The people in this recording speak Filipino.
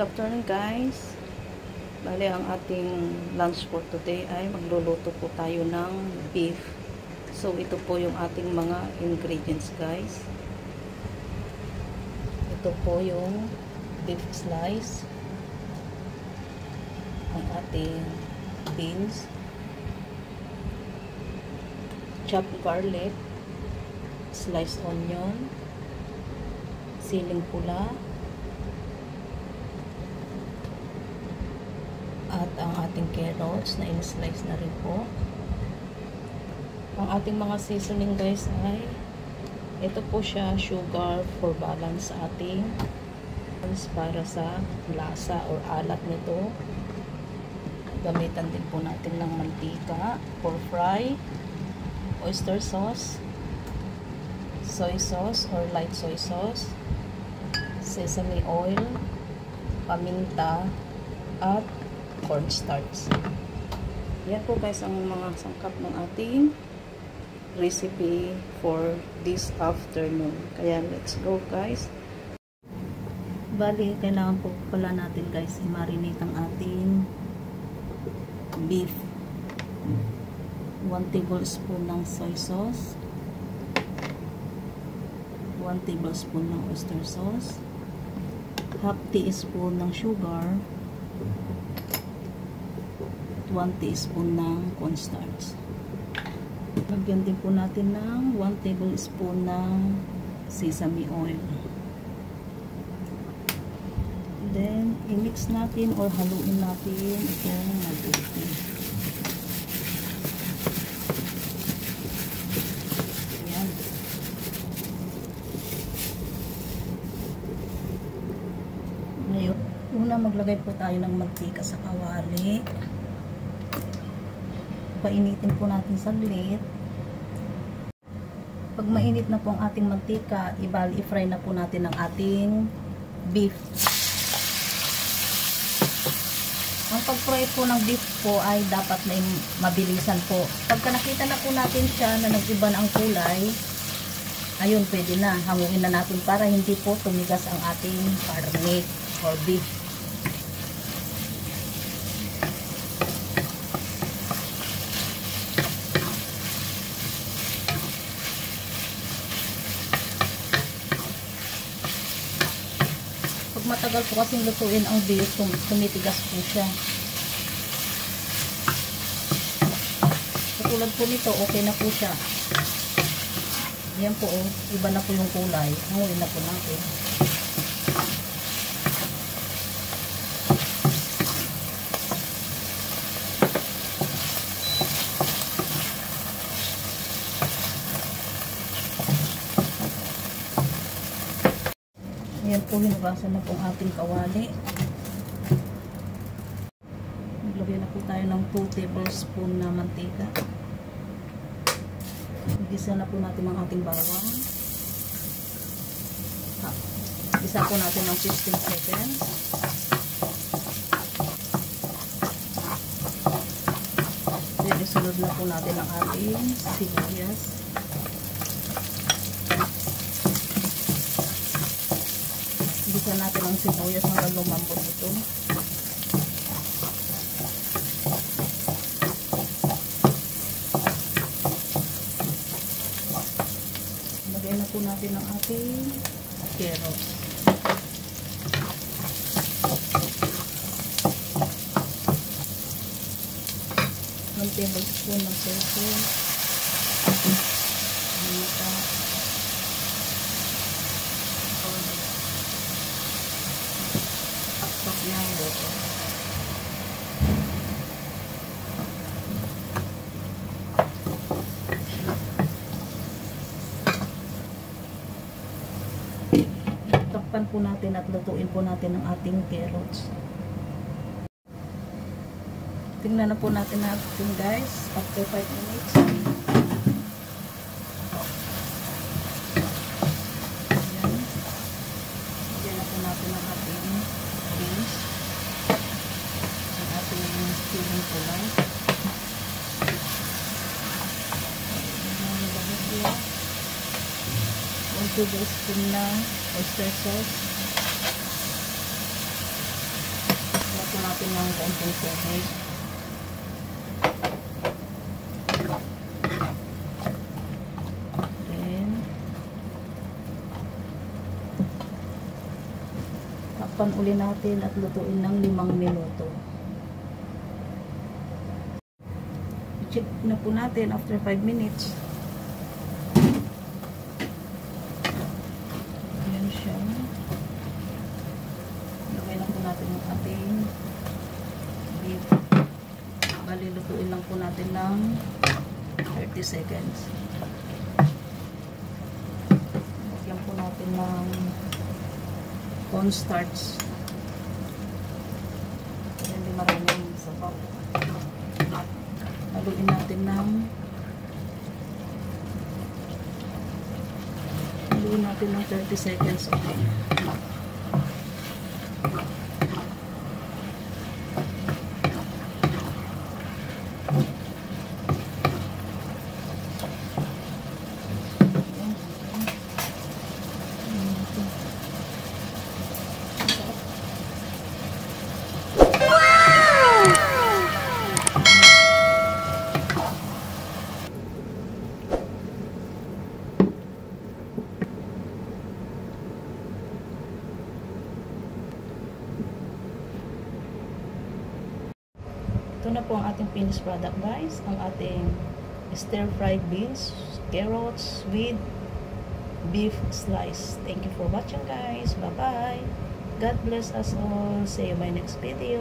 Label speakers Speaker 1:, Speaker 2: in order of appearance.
Speaker 1: afternoon guys. Bale, ang ating lunch for today ay magluluto po tayo ng beef. So ito po yung ating mga ingredients guys. Ito po yung beef slice, ang ating beans, chopped garlic, sliced onion, siling pula, at ang ating carrots na in-slice na rin po. Ang ating mga seasoning guys ay ito po siya, sugar for balance sa ating para sa lasa or alat nito. Gamitan din po natin ng mantika for fry, oyster sauce, soy sauce or light soy sauce, sesame oil, paminta, at cornstarch. Yan po guys ang mga sangkap ng ating recipe for this afternoon. Kaya let's go guys. Bali, kailangan po pala natin guys i-marinate ang ating beef. 1 tablespoon ng soy sauce, 1 tablespoon ng oyster sauce, half teaspoon ng sugar, 1 teaspoon ng cornstarch. Lagyan din po natin ng 1 tablespoon ng sesame oil. Then, i-mix natin or haluin natin itong mabuti. Ayan. Ngayon, una maglagay po tayo ng mantika sa kawali. Painitin po natin saglit. Pag mainit na po ang ating mantika, i-fry na po natin ang ating beef. Ang pag-fry po ng beef po ay dapat na mabilisan po. Pagka nakita na po natin siya na nag-iba na ang kulay, ayun, pwede na. Hanguin na natin para hindi po tumigas ang ating karne or beef. Pag matagal po kasing lutuin ang beef, tumitigas po siya. Katulad po nito, okay na po siya. Ayan po, oh, iba na po yung kulay. Hanguin na po natin. Ayan po, hinugasan na po ang ating kawali. Maglagay na po tayo ng 2 tablespoon na mantika. Igisa na po natin ang ating bawang. Igisa po natin ng 15 seconds. Then, isunod na po natin ang ating sibuyas. Igisa natin ang sibuyas hanggang lumambot ito. Lagay na po natin ang ating carrots. One tablespoon ng sesame, paminta, pakpak ng buto. Takpan po natin at lutuin po natin ang ating carrots. Tingnan na po natin guys after 5 minutes. Ayan. Ayan na po natin ang ating beans. Ang ating siling pula. Ang bahagya. 1 tablespoon na oyster sauce. natin ng kaunting tubig. Then, takpan uli natin at lutuin ng 5 minuto. Check na po natin after 5 minutes. Ayan siya. Lagay na po natin yung ating beef. Bali, lutuin lang po natin ng 30 seconds. Lagyan po natin ng cornstarch. Hindi maraming sabaw. Haluin natin ng 30 seconds. Okay. Ito na po ang ating finished product, guys. Ang ating stir-fried beans, carrots with beef slice. Thank you for watching, guys. Bye-bye. God bless us all. See you in my next video.